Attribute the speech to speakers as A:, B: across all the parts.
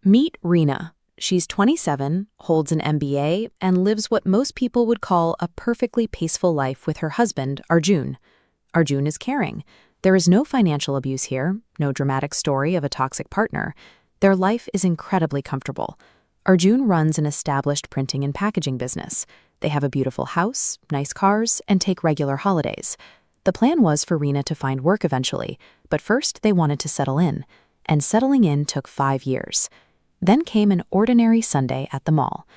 A: Meet Rena. She's 27, holds an MBA, and lives what most people would call a perfectly peaceful life with her husband, Arjun. Arjun is caring. There is no financial abuse here, no dramatic story of a toxic partner. Their life is incredibly comfortable. Arjun runs an established printing and packaging business. They have a beautiful house, nice cars, and take regular holidays. The plan was for Rena to find work eventually, but first they wanted to settle in. And settling in took 5 years. Then came an ordinary Sunday at the mall.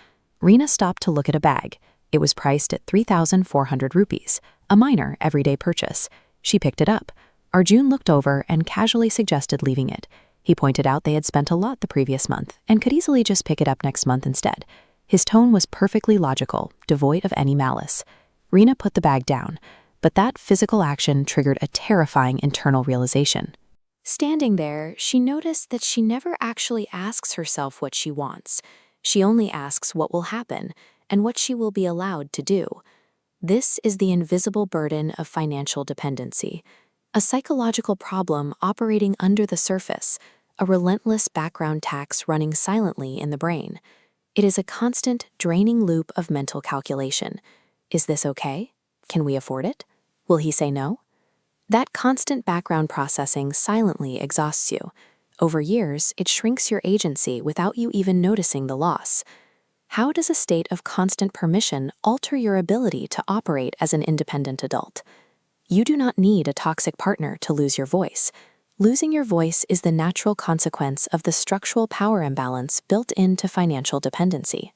A: Rena stopped to look at a bag. It was priced at 3,400 rupees, a minor everyday purchase. She picked it up. Arjun looked over and casually suggested leaving it. He pointed out they had spent a lot the previous month and could easily just pick it up next month instead. His tone was perfectly logical, devoid of any malice. Rena put the bag down, but that physical action triggered a terrifying internal realization. Standing there, she noticed that she never actually asks herself what she wants. She only asks what will happen and what she will be allowed to do. This is the invisible burden of financial dependency, a psychological problem operating under the surface, a relentless background tax running silently in the brain. It is a constant, draining loop of mental calculation. Is this okay? Can we afford it? Will he say no? That constant background processing silently exhausts you. Over years, it shrinks your agency without you even noticing the loss. How does a state of constant permission alter your ability to operate as an independent adult? You do not need a toxic partner to lose your voice. Losing your voice is the natural consequence of the structural power imbalance built into financial dependency.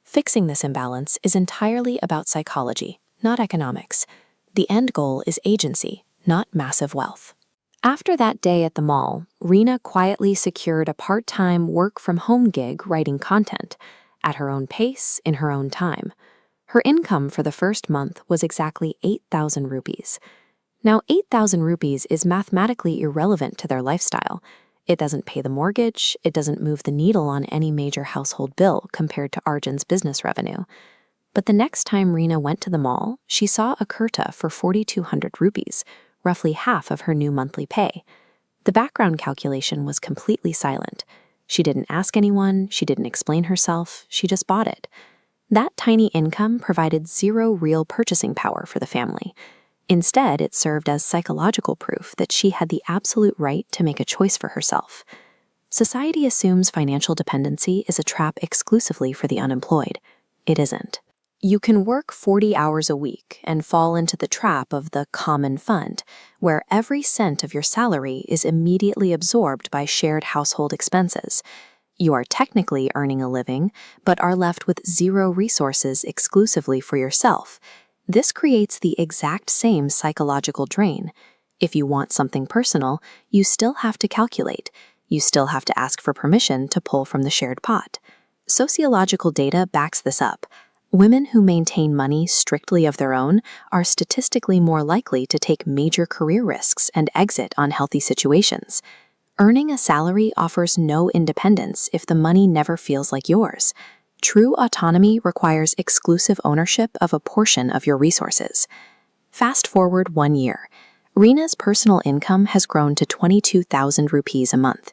A: Fixing this imbalance is entirely about psychology, not economics. The end goal is agency, not massive wealth. After that day at the mall, Rena quietly secured a part-time work-from-home gig writing content, at her own pace, in her own time. Her income for the first month was exactly 8,000 rupees. Now, 8,000 rupees is mathematically irrelevant to their lifestyle. It doesn't pay the mortgage, it doesn't move the needle on any major household bill compared to Arjun's business revenue. But the next time Rena went to the mall, she saw a kurta for 4,200 rupees, roughly half of her new monthly pay. The background calculation was completely silent. She didn't ask anyone, she didn't explain herself, she just bought it. That tiny income provided zero real purchasing power for the family. Instead, it served as psychological proof that she had the absolute right to make a choice for herself. Society assumes financial dependency is a trap exclusively for the unemployed. It isn't. You can work 40 hours a week and fall into the trap of the common fund, where every cent of your salary is immediately absorbed by shared household expenses. You are technically earning a living, but are left with zero resources exclusively for yourself. This creates the exact same psychological drain. If you want something personal, you still have to calculate. You still have to ask for permission to pull from the shared pot. Sociological data backs this up. Women who maintain money strictly of their own are statistically more likely to take major career risks and exit unhealthy situations. Earning a salary offers no independence if the money never feels like yours. True autonomy requires exclusive ownership of a portion of your resources. Fast forward 1 year. Rena's personal income has grown to 22,000 rupees a month.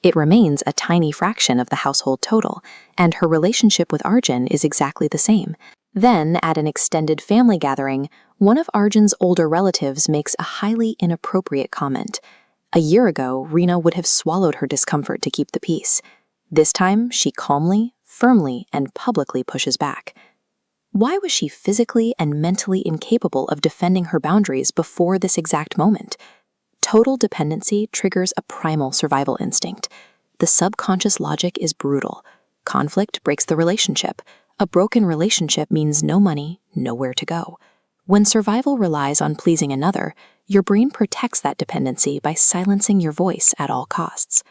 A: It remains a tiny fraction of the household total, and her relationship with Arjun is exactly the same. Then, at an extended family gathering, one of Arjun's older relatives makes a highly inappropriate comment. A year ago, Rena would have swallowed her discomfort to keep the peace. This time, she calmly, firmly, and publicly pushes back. Why was she physically and mentally incapable of defending her boundaries before this exact moment? Total dependency triggers a primal survival instinct. The subconscious logic is brutal. Conflict breaks the relationship. A broken relationship means no money, nowhere to go. When survival relies on pleasing another, your brain protects that dependency by silencing your voice at all costs.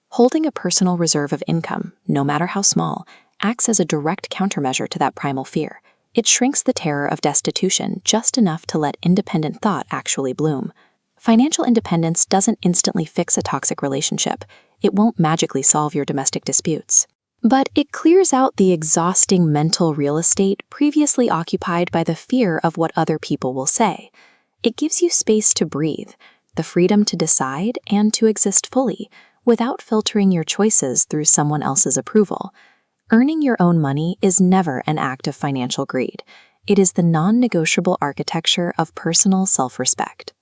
A: Holding a personal reserve of income, no matter how small, acts as a direct countermeasure to that primal fear. It shrinks the terror of destitution just enough to let independent thought actually bloom. Financial independence doesn't instantly fix a toxic relationship. It won't magically solve your domestic disputes. But it clears out the exhausting mental real estate previously occupied by the fear of what other people will say. It gives you space to breathe, the freedom to decide and to exist fully, without filtering your choices through someone else's approval. Earning your own money is never an act of financial greed. It is the non-negotiable architecture of personal self-respect.